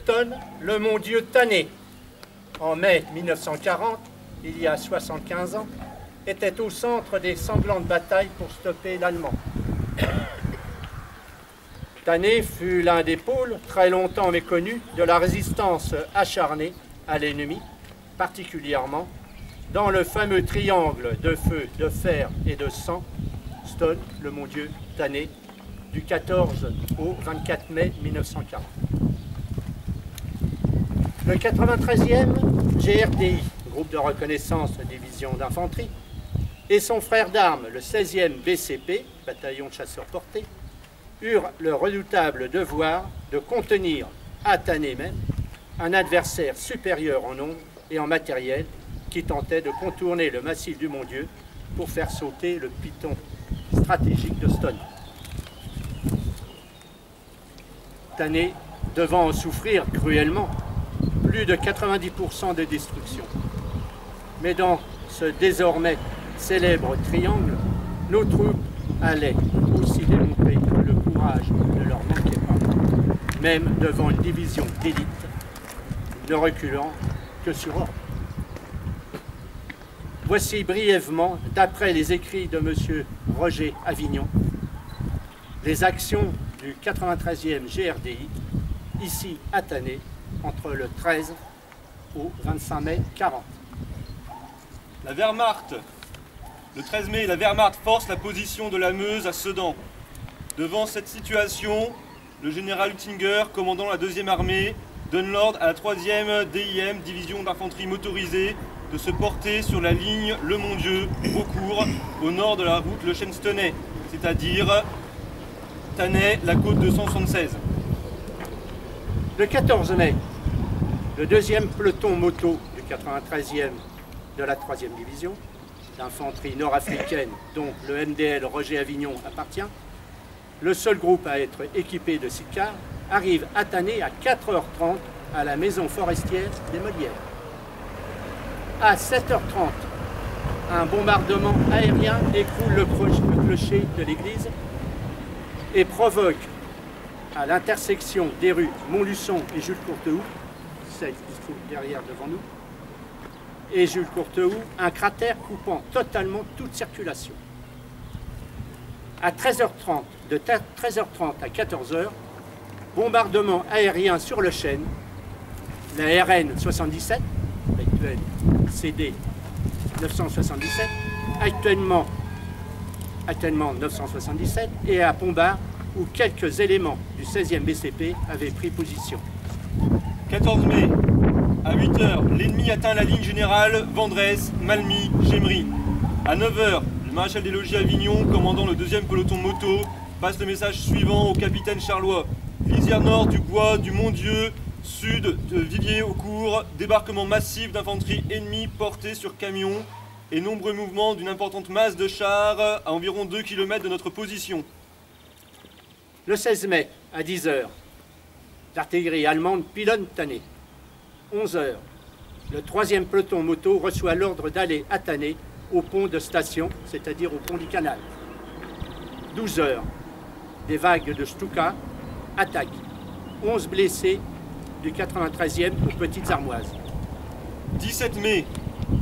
Stonne, le mon Dieu tanné, en mai 1940, il y a 75 ans, était au centre des sanglantes batailles pour stopper l'Allemand. Tanné fut l'un des pôles, très longtemps méconnu, de la résistance acharnée à l'ennemi, particulièrement dans le fameux triangle de feu, de fer et de sang, Stonne, le mon Dieu tanné, du 14 au 24 mai 1940. Le 93e GRDI, groupe de reconnaissance division d'infanterie, et son frère d'armes, le 16e BCP, bataillon de chasseurs portés, eurent le redoutable devoir de contenir, à Tanné même, un adversaire supérieur en nombre et en matériel qui tentait de contourner le massif du Mont-Dieu pour faire sauter le piton stratégique de Stonne. Tanné devant en souffrir cruellement, plus de 90% de destruction. Mais dans ce désormais célèbre triangle, nos troupes allaient aussi démontrer que le courage ne leur manquait pas, même devant une division d'élite, ne reculant que sur ordre. Voici brièvement, d'après les écrits de M. Roger Avignon, les actions du 93e GRDI, ici à Tanné, entre le 13 au 25 mai 40. La Wehrmacht, le 13 mai, la Wehrmacht force la position de la Meuse à Sedan. Devant cette situation, le général Huttinger, commandant la 2e armée, donne l'ordre à la 3e DIM, division d'infanterie motorisée, de se porter sur la ligne Le Mont-Dieu, Beaucourt, au nord de la route Le Chêne-Stenay, c'est-à-dire Tanay, la côte 276. Le 14 mai, le 2e peloton moto du 93e de la 3e division d'infanterie nord-africaine, dont le MDL Roger Avignon appartient, le seul groupe à être équipé de SICAR, arrive à Tanné à 4h30 à la maison forestière des Molières. À 7h30, un bombardement aérien écroule le clocher de l'église et provoque à l'intersection des rues Montluçon et Jules Courtehoux, celle qui se trouve derrière devant nous, et Jules Courtehoux, un cratère coupant totalement toute circulation. À 13h30, de 13h30 à 14h, bombardement aérien sur le Chêne, la RN 77, l'actuelle CD 977, actuellement 977, et à Pombard, où quelques éléments du 16e BCP avaient pris position. 14 mai, à 8h, l'ennemi atteint la ligne générale Vendresse-Malmy, Gemmery. À 9h, le maréchal des logis Avignon, commandant le 2e peloton moto, passe le message suivant au capitaine Charlois. Lisière nord du bois du Mont-Dieu, sud de Viviers-au-Court, débarquement massif d'infanterie ennemie portée sur camion et nombreux mouvements d'une importante masse de chars à environ 2 km de notre position. Le 16 mai, à 10h, l'artillerie allemande pilonne Tanné. 11h, le 3e peloton moto reçoit l'ordre d'aller à Tanné au pont de station, c'est-à-dire au pont du canal. 12h, des vagues de Stuka attaquent. 11 blessés du 93e aux Petites Armoises. 17 mai,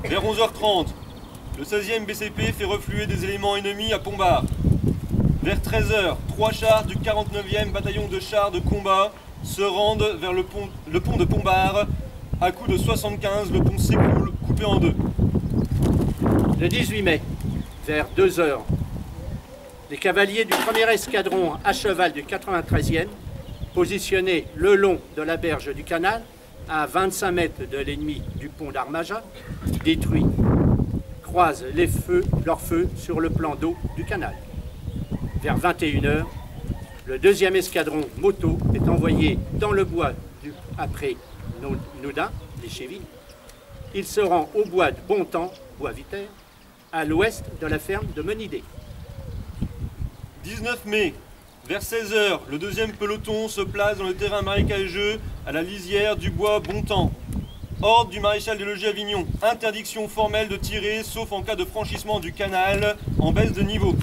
vers 11h30, le 16e BCP fait refluer des éléments ennemis à Pombard. Vers 13h, 3 chars du 49e bataillon de chars de combat se rendent vers le pont de Pombard. À coup de 75, le pont s'écroule, coupé en deux. Le 18 mai, vers 2h, les cavaliers du 1er escadron à cheval du 93e, positionnés le long de la berge du canal, à 25 mètres de l'ennemi du pont d'Armaja, détruits, croisent leurs feux sur le plan d'eau du canal. Vers 21h, le 2e escadron moto est envoyé dans le bois après Noudin, les Chévilles. Il se rend au bois de Bontemps, bois Vitaire, à l'ouest de la ferme de Menidé. 19 mai, vers 16h, le 2e peloton se place dans le terrain marécageux à la lisière du bois Bontemps. Ordre du maréchal des logis Avignon, interdiction formelle de tirer sauf en cas de franchissement du canal en baisse de niveau.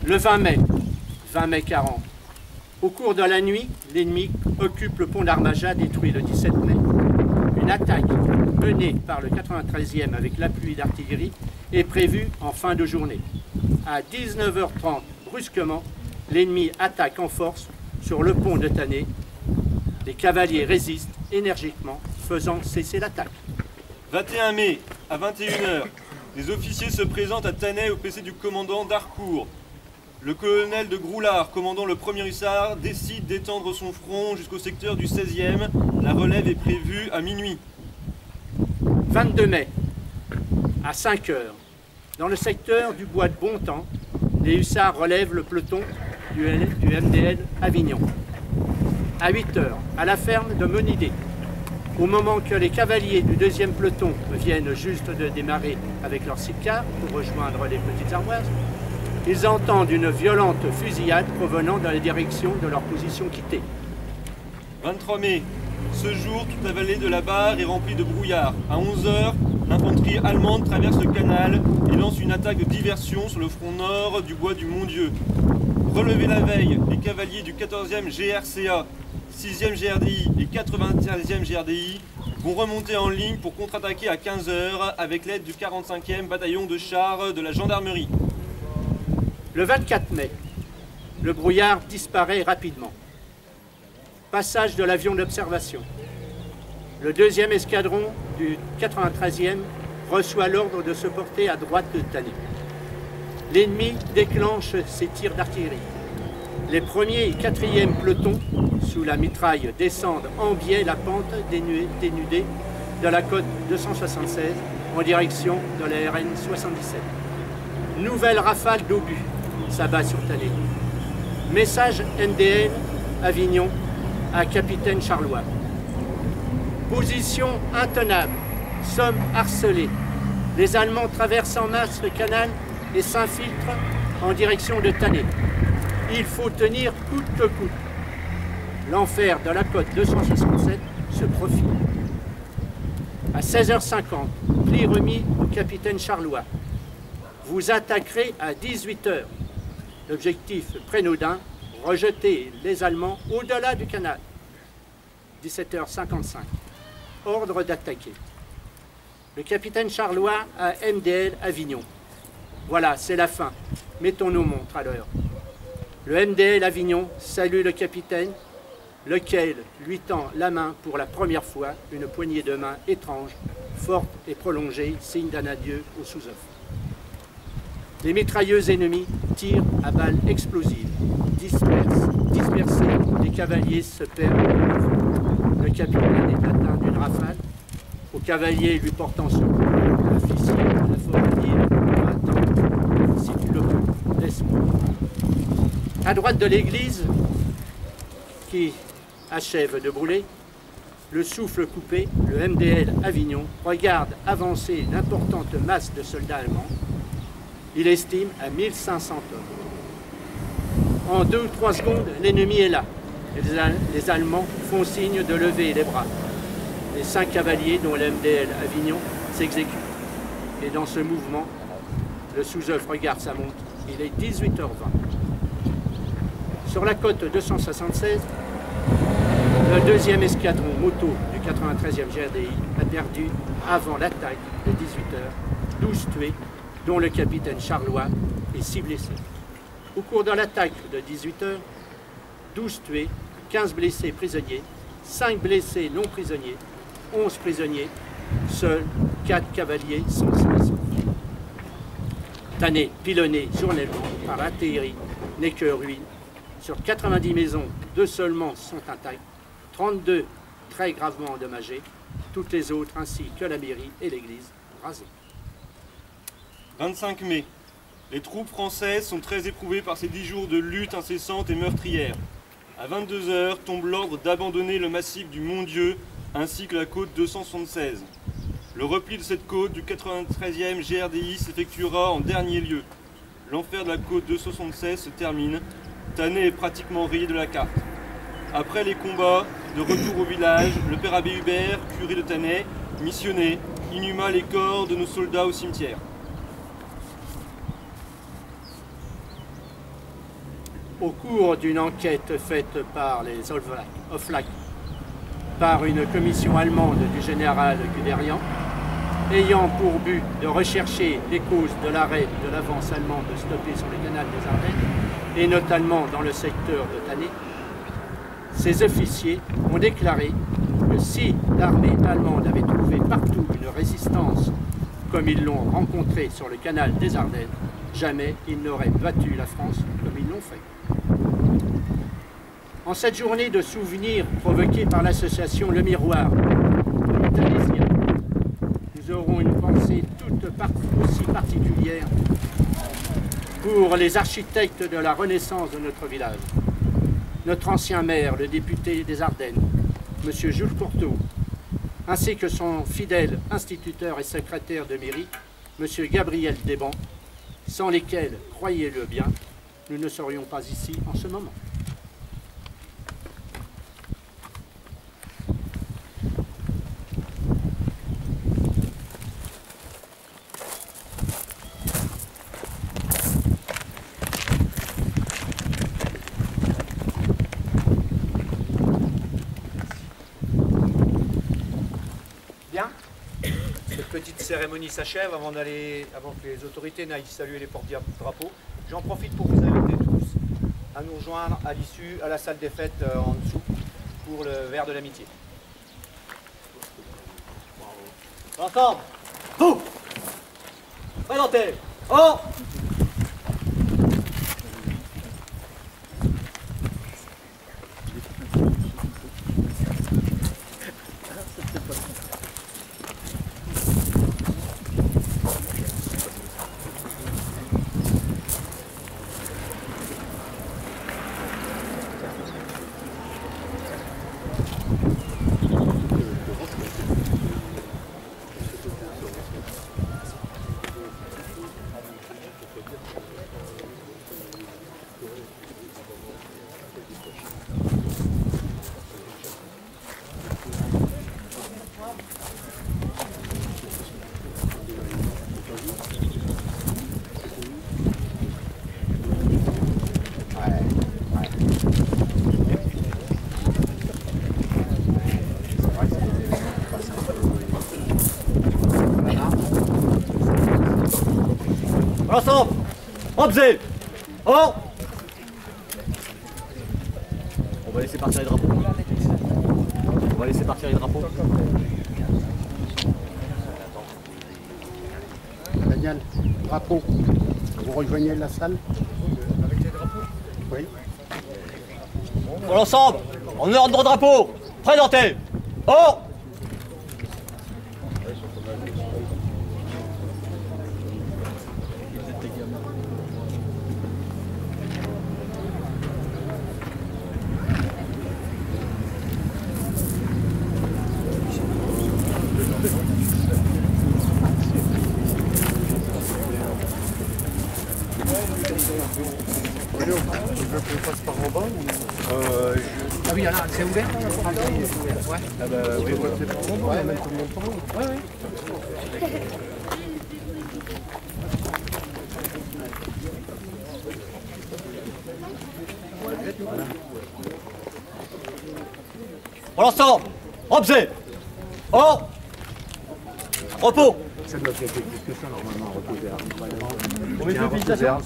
Le 20 mai 40, Au cours de la nuit, l'ennemi occupe le pont d'Armaja, détruit le 17 mai. Une attaque menée par le 93e avec l'appui d'artillerie est prévue en fin de journée. À 19h30, brusquement, l'ennemi attaque en force sur le pont de Tannay. Les cavaliers résistent énergiquement, faisant cesser l'attaque. 21 mai, à 21h, des officiers se présentent à Tannay au PC du commandant d'Harcourt. Le colonel de Groulard, commandant le 1er hussard, décide d'étendre son front jusqu'au secteur du 16e. La relève est prévue à minuit. 22 mai, à 5 heures, dans le secteur du bois de Bontemps, les hussards relèvent le peloton du MDL Avignon. À 8 heures, à la ferme de Monidé, au moment que les cavaliers du 2e peloton viennent juste de démarrer avec leurs sidecars pour rejoindre les petites armoises, ils entendent une violente fusillade provenant dans la direction de leur position quittée. 23 mai, ce jour, toute la vallée de la Barre est remplie de brouillard. À 11h, l'infanterie allemande traverse le canal et lance une attaque de diversion sur le front nord du bois du Mont-Dieu. Relevés la veille, les cavaliers du 14e GRCA, 6e GRDI et 93e GRDI vont remonter en ligne pour contre-attaquer à 15h avec l'aide du 45e bataillon de chars de la gendarmerie. Le 24 mai, le brouillard disparaît rapidement. Passage de l'avion d'observation. Le 2e escadron du 93e reçoit l'ordre de se porter à droite de Tannay. L'ennemi déclenche ses tirs d'artillerie. Les 1er et 4e pelotons, sous la mitraille, descendent en biais la pente dénudée de la côte 276 en direction de la RN 77. Nouvelle rafale d'obus s'abat sur Tannay. Message MDL Avignon à capitaine Charlois. Position intenable. Sommes harcelés. Les Allemands traversent en masse le canal et s'infiltrent en direction de Tannay. Il faut tenir coûte que coûte. L'enfer de la côte 267 se profile. À 16h50, pli remis au capitaine Charlois. Vous attaquerez à 18h. L'objectif prénodin, rejeter les Allemands au-delà du canal. 17h55. Ordre d'attaquer. Le capitaine Charlois à MDL Avignon. Voilà, c'est la fin. Mettons nos montres à l'heure. Le MDL Avignon salue le capitaine, lequel lui tend la main pour la première fois, une poignée de main étrange, forte et prolongée, signe d'un adieu aux sous-offres. Les mitrailleuses ennemies tirent à balles explosives, dispersés, les cavaliers se perdent. Le capitaine est atteint d'une rafale, au cavalier lui portant secours, l'officier de la forêt dire « Attends, si tu le peux, laisse-moi ». À droite de l'église, qui achève de brûler, le souffle coupé, le MDL Avignon regarde avancer une importante masse de soldats allemands. Il estime à 1500 hommes. En 2 ou 3 secondes, l'ennemi est là. Les Allemands font signe de lever les bras. Les 5 cavaliers, dont le MDL Avignon, s'exécutent. Et dans ce mouvement, le sous-œuvre regarde sa montre. Il est 18h20. Sur la côte 276, le 2e escadron moto du 93e GRDI a perdu, avant l'attaque de 18h, 12 tués, dont le capitaine Charlois et 6 blessés. Au cours de l'attaque de 18h, 12 tués, 15 blessés prisonniers, 5 blessés non prisonniers, 11 prisonniers, seuls 4 cavaliers sont blessés. Tannay, pilonné journellement par l'artillerie, n'est que ruine. Sur 90 maisons, 2 seulement sont intactes, 32 très gravement endommagées, toutes les autres ainsi que la mairie et l'église rasées. 25 mai. Les troupes françaises sont très éprouvées par ces 10 jours de lutte incessante et meurtrière. À 22h tombe l'ordre d'abandonner le massif du Mont-Dieu ainsi que la côte 276. Le repli de cette côte du 93e GRDI s'effectuera en dernier lieu. L'enfer de la côte 276 se termine. Tannay est pratiquement rayé de la carte. Après les combats, de retour au village, le père abbé Hubert, curé de Tannay, missionné, inhuma les corps de nos soldats au cimetière. au cours d'une enquête faite par les Oflag, par une commission allemande du général Guderian, ayant pour but de rechercher les causes de l'arrêt de l'avance allemande stoppée sur le canal des Ardennes, et notamment dans le secteur de Tanay, ces officiers ont déclaré que si l'armée allemande avait trouvé partout une résistance comme ils l'ont rencontré sur le canal des Ardennes, jamais ils n'auraient battu la France comme ils l'ont fait. En cette journée de souvenirs provoquée par l'association Le Miroir, nous aurons une pensée toute aussi particulière pour les architectes de la renaissance de notre village. Notre ancien maire, le député des Ardennes, M. Jules Courteau, ainsi que son fidèle instituteur et secrétaire de mairie, M. Gabriel Desbancs, sans lesquels, croyez-le bien, nous ne serions pas ici en ce moment. Bien. Cette petite cérémonie s'achève avant que les autorités n'aillent saluer les porte-drapeaux. J'en profite pour vous inviter tous à nous rejoindre à l'issue à la salle des fêtes en dessous pour le verre de l'amitié. Ensemble. Vous. Présentez. Oh. Ensemble. Observe. Oh. On va laisser partir les drapeaux. On va laisser partir les drapeaux. Daniel, drapeau. Vous rejoignez la salle? Avec les drapeaux? Oui. Pour l'ensemble, en ordre de drapeau. Présentez. Oh. Tu veux qu'on passe par en bas ou... Ah oui, alors c'est ouvert? Ouais. Ah bah oui, on va peut-être par en bas, on amène tout le monde par en haut. Ouais, ouais. Pour l'ensemble. Observe. Oh. Repos. Ça doit être quelque chose normalement, reposer. On met deux félicitations.